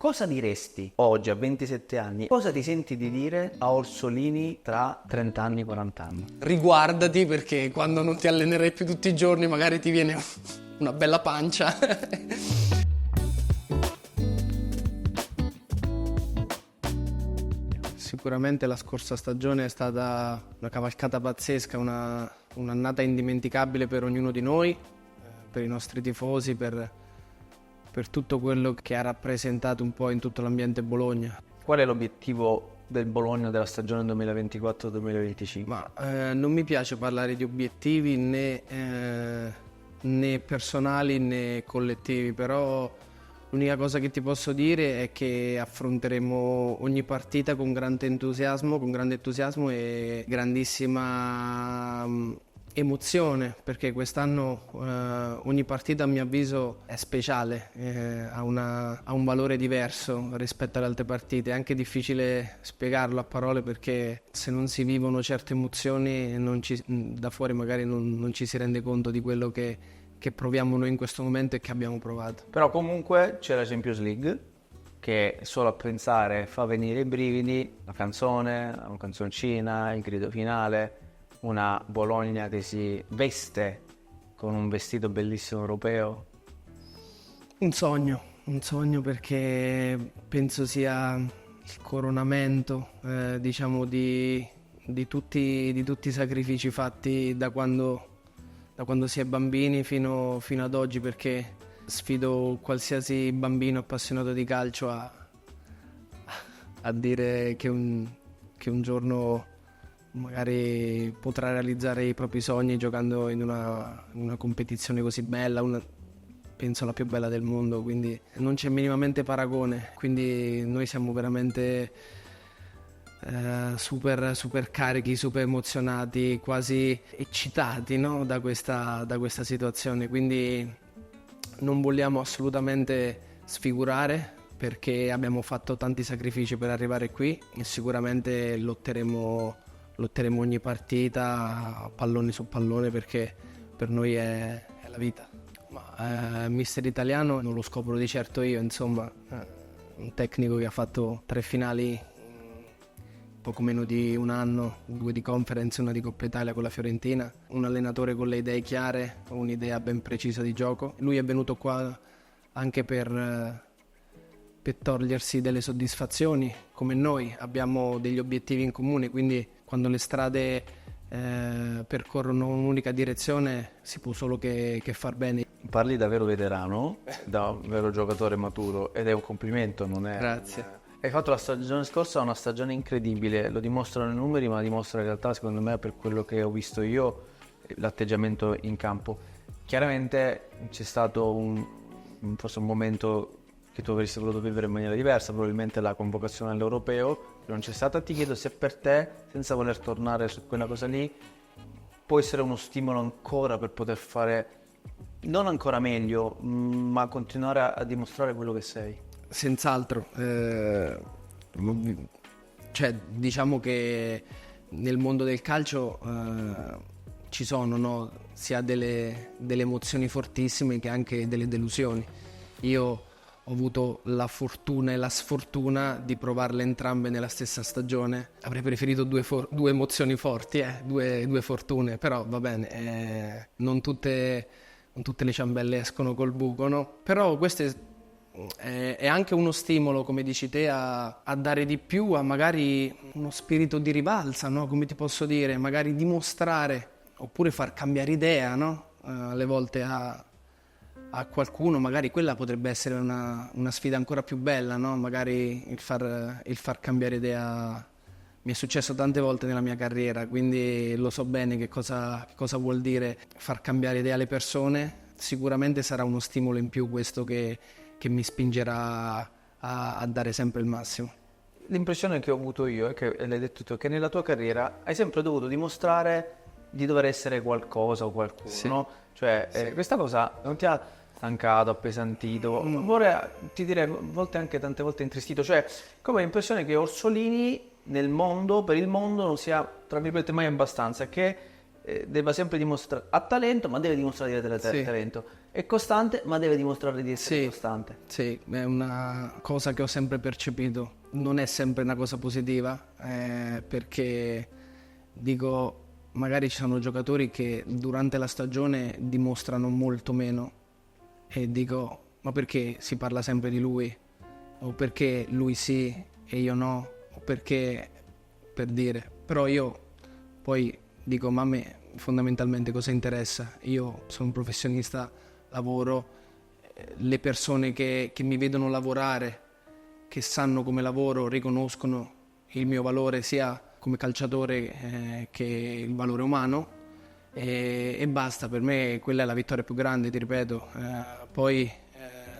Cosa diresti oggi a 27 anni? Cosa ti senti di dire a Orsolini tra 30 anni, 40 anni? Riguardati, perché quando non ti allenerai più tutti i giorni magari ti viene una bella pancia. Sicuramente la scorsa stagione è stata una cavalcata pazzesca, un'annata indimenticabile per ognuno di noi, per i nostri tifosi, per tutto quello che ha rappresentato un po' in tutto l'ambiente Bologna. Qual è l'obiettivo del Bologna della stagione 2024-2025? Non mi piace parlare di obiettivi né personali né collettivi, però l'unica cosa che ti posso dire è che affronteremo ogni partita con grande entusiasmo e grandissima emozione, perché quest'anno ogni partita a mio avviso è speciale, ha un valore diverso rispetto alle altre partite. È anche difficile spiegarlo a parole, perché se non si vivono certe emozioni da fuori magari non ci si rende conto di quello che proviamo noi in questo momento e che abbiamo provato. Però comunque c'è la Champions League, che solo a pensare fa venire i brividi, la canzone, una canzoncina, il grido finale, una Bologna che si veste con un vestito bellissimo europeo. Un sogno perché penso sia il coronamento, diciamo, di tutti i sacrifici fatti da quando si è bambini fino ad oggi, perché sfido qualsiasi bambino appassionato di calcio a dire che un giorno magari potrà realizzare i propri sogni giocando in una competizione così bella, penso la più bella del mondo, quindi non c'è minimamente paragone, quindi noi siamo veramente super carichi, super emozionati, quasi eccitati, no? da questa situazione, quindi non vogliamo assolutamente sfigurare, perché abbiamo fatto tanti sacrifici per arrivare qui e sicuramente lotteremo ogni partita pallone su pallone, perché per noi è la vita. Mister italiano non lo scopro di certo io, insomma, un tecnico che ha fatto 3 finali in poco meno di un anno, 2 di Conference e 1 di Coppa Italia con la Fiorentina, un allenatore con le idee chiare, un'idea ben precisa di gioco. Lui è venuto qua anche per togliersi delle soddisfazioni, come noi abbiamo degli obiettivi in comune, quindi quando le strade percorrono un'unica direzione si può solo che far bene. Parli da vero veterano, da un vero giocatore maturo, ed è un complimento, non è? Grazie. Hai fatto la stagione scorsa una stagione incredibile, lo dimostrano i numeri, ma dimostra in realtà, secondo me, per quello che ho visto io, l'atteggiamento in campo. Chiaramente c'è stato forse un momento che tu avresti voluto vivere in maniera diversa, probabilmente la convocazione all'Europeo, che non c'è stata. Ti chiedo se per te, senza voler tornare su quella cosa lì, può essere uno stimolo ancora per poter fare, non ancora meglio, ma continuare a dimostrare quello che sei. Senz'altro, cioè diciamo che nel mondo del calcio ci sono, no? Sia delle emozioni fortissime che anche delle delusioni. Io ho avuto la fortuna e la sfortuna di provarle entrambe nella stessa stagione. Avrei preferito due emozioni forti, due fortune, però va bene, non tutte le ciambelle escono col buco, no? Però questo è anche uno stimolo, come dici te, a dare di più, a magari uno spirito di rivalsa, no? Come ti posso dire, magari dimostrare oppure far cambiare idea, no? Alle volte a qualcuno, magari quella potrebbe essere una sfida ancora più bella, no? Magari il far cambiare idea mi è successo tante volte nella mia carriera, quindi lo so bene che cosa vuol dire far cambiare idea alle persone. Sicuramente sarà uno stimolo in più questo che mi spingerà a dare sempre il massimo. L'impressione che ho avuto io è che, l'hai detto tu, che nella tua carriera hai sempre dovuto dimostrare di dover essere qualcosa o qualcuno, Sì. no? Cioè, Sì. questa cosa non ti ha stancato, appesantito, ti direi a volte anche tante volte intristito, cioè come l'impressione che Orsolini per il mondo non sia, tra virgolette, mai abbastanza, che debba sempre dimostrare, ha talento ma deve dimostrare di avere Sì. talento, è costante ma deve dimostrare di essere Sì. costante. Sì, è una cosa che ho sempre percepito. Non è sempre una cosa positiva, perché dico, magari ci sono giocatori che durante la stagione dimostrano molto meno e dico, ma perché si parla sempre di lui? O perché lui sì e io no? O perché, per dire. Però io poi dico, ma a me fondamentalmente cosa interessa? Io sono un professionista, lavoro, le persone che mi vedono lavorare, che sanno come lavoro, riconoscono il mio valore sia come calciatore che il valore umano e basta, per me quella è la vittoria più grande, ti ripeto. Poi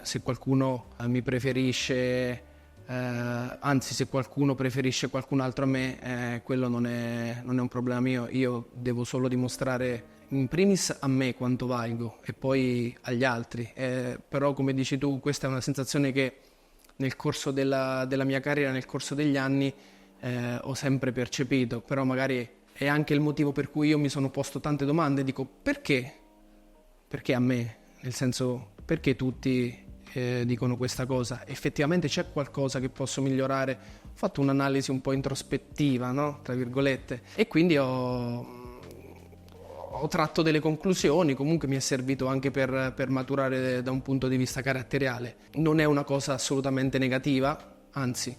se qualcuno mi preferisce, anzi se qualcuno preferisce qualcun altro a me, quello non è un problema mio. Io devo solo dimostrare in primis a me quanto valgo e poi agli altri. Però come dici tu, questa è una sensazione che nel corso della mia carriera, nel corso degli anni, ho sempre percepito, però magari è anche il motivo per cui io mi sono posto tante domande, dico perché? Perché a me? Nel senso, perché tutti dicono questa cosa? Effettivamente c'è qualcosa che posso migliorare? Ho fatto un'analisi un po' introspettiva, no? Tra virgolette, e quindi ho tratto delle conclusioni, comunque mi è servito anche per maturare da un punto di vista caratteriale. Non è una cosa assolutamente negativa, anzi,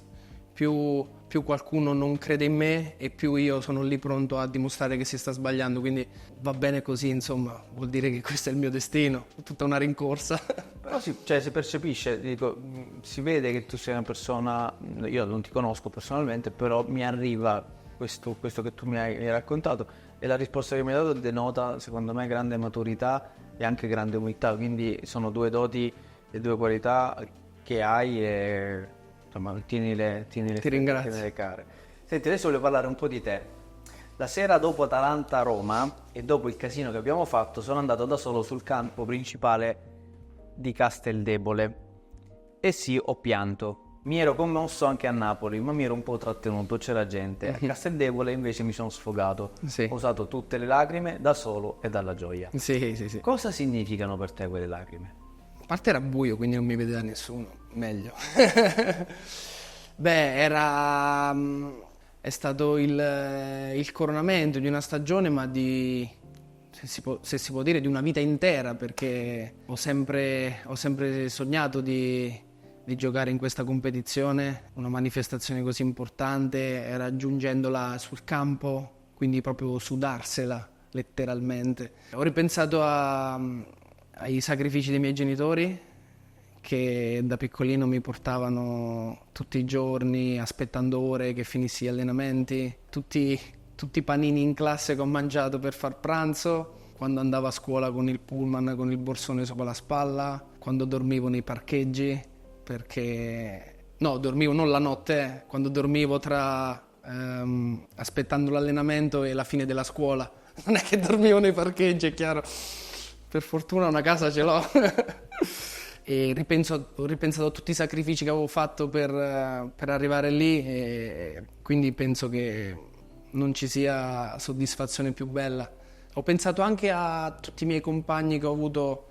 più qualcuno non crede in me e più io sono lì pronto a dimostrare che si sta sbagliando, quindi va bene così, insomma, vuol dire che questo è il mio destino, tutta una rincorsa. Però cioè, si percepisce, dico, si vede che tu sei una persona, io non ti conosco personalmente, però mi arriva questo che tu mi hai raccontato e la risposta che mi hai dato denota, secondo me, grande maturità e anche grande umiltà, quindi sono due doti e due qualità che hai e insomma tienile Ti ringrazio. tienile care. Senti, adesso voglio parlare un po' di te. La sera dopo Atalanta-Roma e dopo il casino che abbiamo fatto sono andato da solo sul campo principale di Casteldebole e sì, ho pianto. Mi ero commosso anche a Napoli, ma mi ero un po' trattenuto, c'era gente. A Casteldebole invece mi sono sfogato. Sì. Ho usato tutte le lacrime da solo e dalla gioia. Sì. Cosa significano per te quelle lacrime? A parte era buio, quindi non mi vedeva nessuno, meglio. Beh, è stato il coronamento di una stagione, ma se si può dire, di una vita intera, perché ho sempre sognato di giocare in questa competizione, una manifestazione così importante, raggiungendola sul campo, quindi proprio sudarsela, letteralmente. Ho ripensato ai sacrifici dei miei genitori, che da piccolino mi portavano tutti i giorni aspettando ore che finissi gli allenamenti, tutti i panini in classe che ho mangiato per far pranzo, quando andavo a scuola con il pullman con il borsone sopra la spalla, quando dormivo nei parcheggi, dormivo non la notte, quando dormivo aspettando l'allenamento e la fine della scuola, non è che dormivo nei parcheggi, è chiaro, per fortuna una casa ce l'ho. E ho ripensato a tutti i sacrifici che avevo fatto per arrivare lì e quindi penso che non ci sia soddisfazione più bella. Ho pensato anche a tutti i miei compagni che ho avuto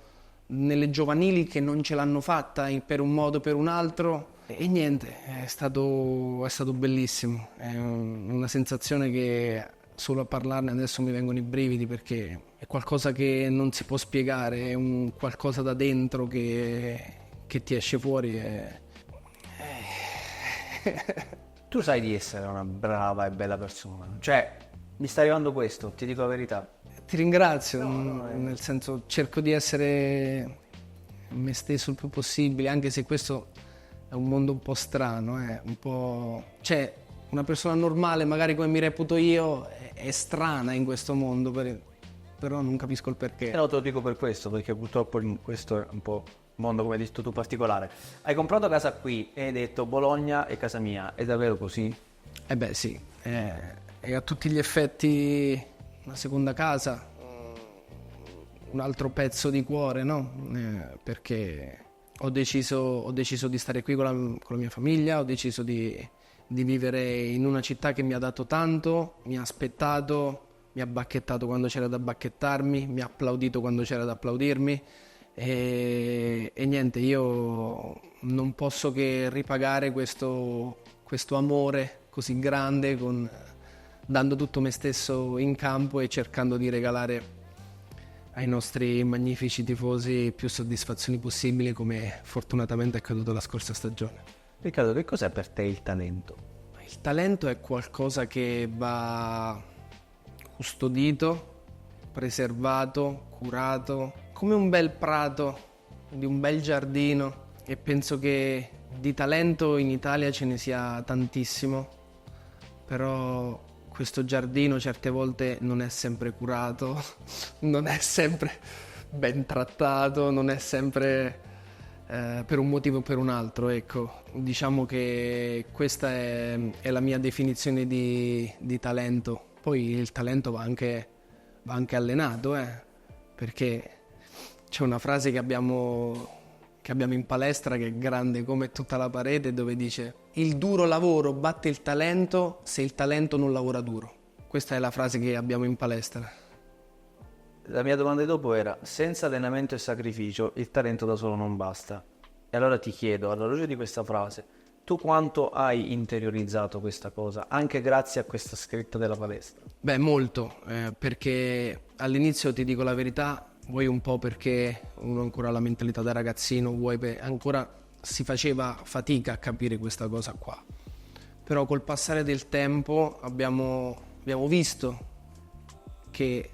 nelle giovanili che non ce l'hanno fatta per un modo o per un altro e niente, è stato bellissimo, è una sensazione che solo a parlarne adesso mi vengono i brividi, perché è qualcosa che non si può spiegare, è un qualcosa da dentro che ti esce fuori. Tu sai di essere una brava e bella persona, cioè mi sta arrivando questo, ti dico la verità. Ti ringrazio, nel senso cerco di essere me stesso il più possibile, anche se questo è un mondo un po' strano, un po'... Cioè, una persona normale, magari come mi reputo io, è strana in questo mondo, però non capisco il perché. No, te lo dico per questo, perché purtroppo questo è un po' un mondo, come hai detto tu, particolare. Hai comprato casa qui e hai detto Bologna è casa mia, è davvero così? Eh beh sì, è a tutti gli effetti una seconda casa, un altro pezzo di cuore, no? Perché ho deciso di stare qui con la mia famiglia, ho deciso di vivere in una città che mi ha dato tanto, mi ha aspettato, mi ha bacchettato quando c'era da bacchettarmi, mi ha applaudito quando c'era da applaudirmi e niente, io non posso che ripagare questo amore così grande dando tutto me stesso in campo e cercando di regalare ai nostri magnifici tifosi più soddisfazioni possibili, come fortunatamente è accaduto la scorsa stagione. Riccardo, che cos'è per te il talento? Il talento è qualcosa che va custodito, preservato, curato, come un bel prato di un bel giardino, e penso che di talento in Italia ce ne sia tantissimo, però questo giardino certe volte non è sempre curato, non è sempre ben trattato, non è sempre per un motivo o per un altro, ecco. Diciamo che questa è la mia definizione di talento. Poi il talento va anche allenato, perché c'è una frase che abbiamo in palestra che è grande come tutta la parete, dove dice: il duro lavoro batte il talento se il talento non lavora duro. Questa è la frase che abbiamo in palestra. La mia domanda di dopo era: senza allenamento e sacrificio il talento da solo non basta. E allora ti chiedo, alla luce di questa frase, tu quanto hai interiorizzato questa cosa, anche grazie a questa scritta della palestra? Beh, molto, perché all'inizio, ti dico la verità, vuoi un po' perché uno ha ancora la mentalità da ragazzino, ancora si faceva fatica a capire questa cosa qua. Però col passare del tempo abbiamo visto che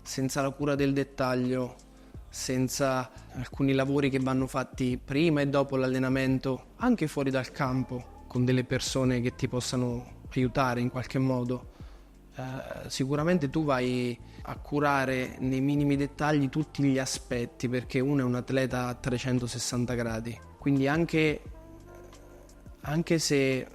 senza la cura del dettaglio, senza alcuni lavori che vanno fatti prima e dopo l'allenamento, anche fuori dal campo, con delle persone che ti possano aiutare in qualche modo, sicuramente tu vai a curare nei minimi dettagli tutti gli aspetti, perché uno è un atleta a 360 gradi. Quindi anche se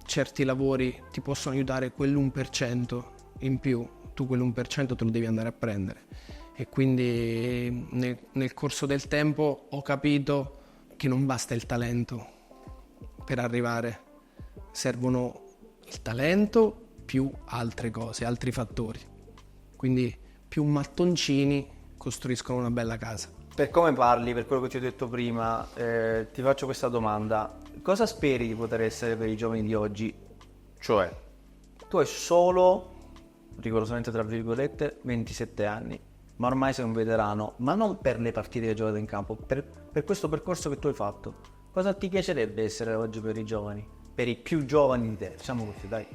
certi lavori ti possono aiutare quell'1% in più, tu quell'1% te lo devi andare a prendere. E quindi nel corso del tempo ho capito che non basta il talento per arrivare, servono il talento più altre cose, altri fattori. Quindi più mattoncini costruiscono una bella casa. Per come parli, per quello che ti ho detto prima, ti faccio questa domanda: cosa speri di poter essere per i giovani di oggi? Cioè, tu hai solo, rigorosamente tra virgolette, 27 anni, ma ormai sei un veterano, ma non per le partite che hai giocato in campo, per questo percorso che tu hai fatto. Cosa ti piacerebbe essere oggi per i giovani? Per i più giovani di te, diciamo così, dai.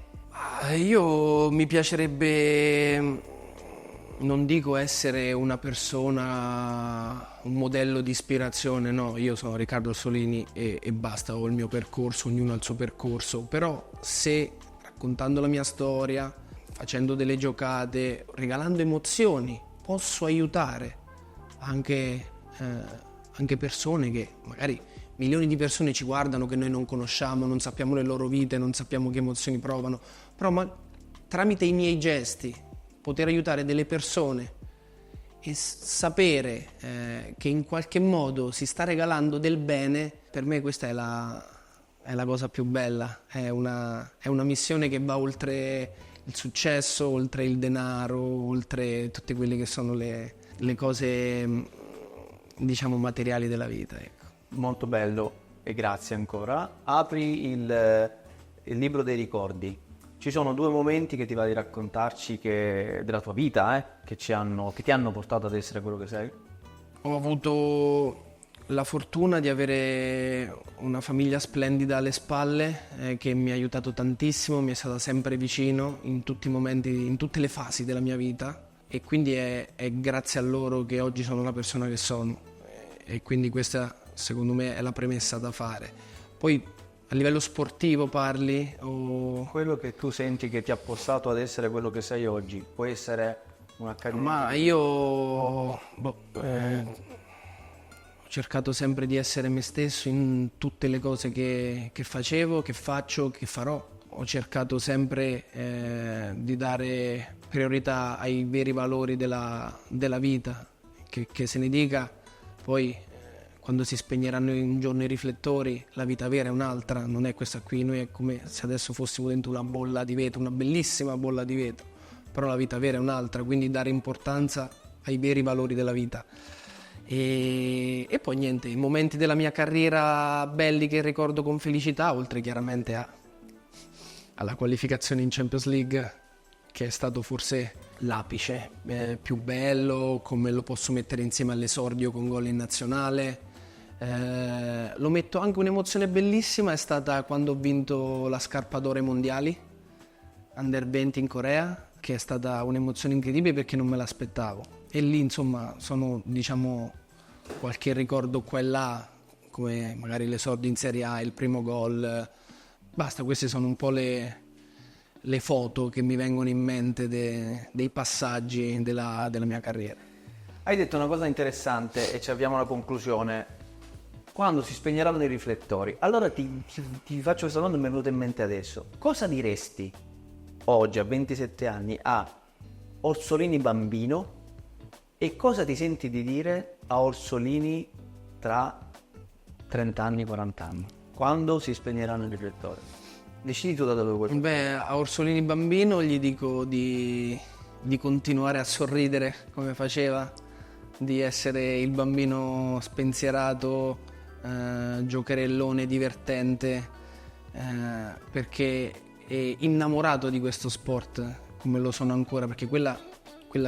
Mi piacerebbe, non dico essere una persona, un modello di ispirazione, no, io sono Riccardo Orsolini e basta, ho il mio percorso, ognuno ha il suo percorso, però se raccontando la mia storia, facendo delle giocate, regalando emozioni, posso aiutare anche persone che magari milioni di persone ci guardano, che noi non conosciamo, non sappiamo le loro vite, non sappiamo che emozioni provano, però tramite i miei gesti poter aiutare delle persone e sapere che in qualche modo si sta regalando del bene, per me questa è la cosa più bella, è una missione che va oltre il successo, oltre il denaro, oltre tutte quelle che sono le cose, diciamo, materiali della vita, ecco. Molto bello e grazie ancora. Apri il libro dei ricordi. Ci sono 2 momenti che ti va di raccontarci della tua vita, che ti hanno portato ad essere quello che sei. Ho avuto la fortuna di avere una famiglia splendida alle spalle, che mi ha aiutato tantissimo, mi è stata sempre vicino in tutti i momenti, in tutte le fasi della mia vita, e quindi è grazie a loro che oggi sono la persona che sono, e quindi questa secondo me è la premessa da fare. Poi a livello sportivo parli o... Quello che tu senti che ti ha portato ad essere quello che sei oggi, può essere un'accademia? Ma io ho cercato sempre di essere me stesso in tutte le cose che facevo, che faccio, che farò. Ho cercato sempre di dare priorità ai veri valori della vita, che se ne dica, poi quando si spegneranno un giorno i riflettori, la vita vera è un'altra, non è questa qui. Noi è come se adesso fossimo dentro una bolla di vetro, una bellissima bolla di vetro, però la vita vera è un'altra, quindi dare importanza ai veri valori della vita. E poi niente, i momenti della mia carriera belli che ricordo con felicità, oltre chiaramente alla qualificazione in Champions League, che è stato forse l'apice più bello, come lo posso mettere insieme all'esordio con gol in nazionale. Lo metto anche un'emozione bellissima, è stata quando ho vinto la scarpa d'oro ai mondiali Under 20 in Corea, che è stata un'emozione incredibile perché non me l'aspettavo. E lì insomma sono, diciamo, qualche ricordo qua e là, come magari l'esordio in Serie A, il primo gol. Basta, queste sono un po' le foto che mi vengono in mente dei passaggi della mia carriera. Hai detto una cosa interessante e ci avviamo alla conclusione. Quando si spegneranno i riflettori, allora ti faccio questa domanda, mi è venuta in mente adesso. Cosa diresti oggi, a 27 anni, a Orsolini bambino, e cosa ti senti di dire a Orsolini tra 30 anni, 40 anni, quando si spegneranno i riflettori? Decidi tu da dove vuoi. Beh, a Orsolini bambino gli dico di continuare a sorridere come faceva, di essere il bambino spensierato, giocherellone, divertente, perché è innamorato di questo sport come lo sono ancora, perché quella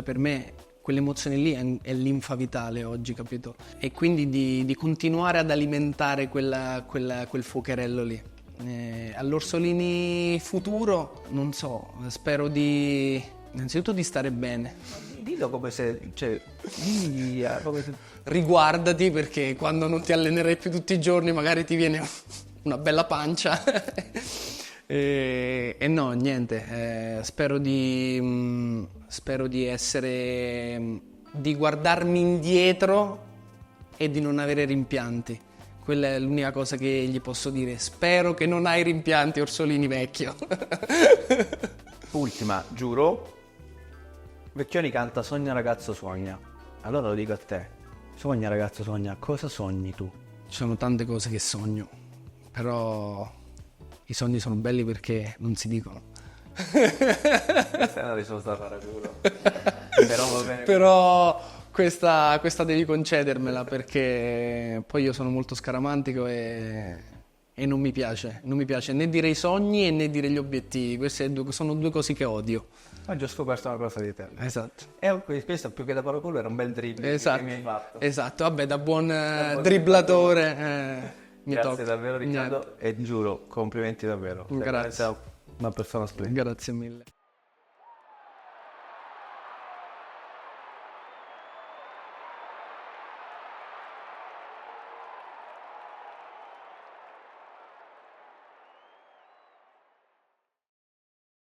per me, quell'emozione lì è linfa vitale oggi, capito? E quindi di continuare ad alimentare quel fuocherello lì. All'Orsolini futuro, non so, spero innanzitutto di stare bene. Dillo come se, come se... Riguardati, perché quando non ti allenerai più tutti i giorni magari ti viene una bella pancia. E no, niente, spero di guardarmi indietro e di non avere rimpianti. Quella è l'unica cosa che gli posso dire. Spero che non hai rimpianti, Orsolini vecchio. Ultima, giuro. Vecchioni canta Sogna ragazzo sogna. Allora lo dico a te. Sogna ragazzo sogna. Cosa sogni tu? Ci sono tante cose che sogno, però i sogni sono belli perché non si dicono. Questa è una risposta fare giuro. Però va bene. Però questa devi concedermela, perché poi io sono molto scaramantico e non mi piace né dire i sogni né dire gli obiettivi. Queste sono due cose che odio. Oggi ho scoperto una cosa di te. Esatto. E questo più che da paracolo era un bel dribbling che mi hai fatto. Esatto, vabbè, da buon dribblatore Grazie davvero Riccardo, e giuro, complimenti davvero. Grazie. Sei una persona splendida. Grazie mille.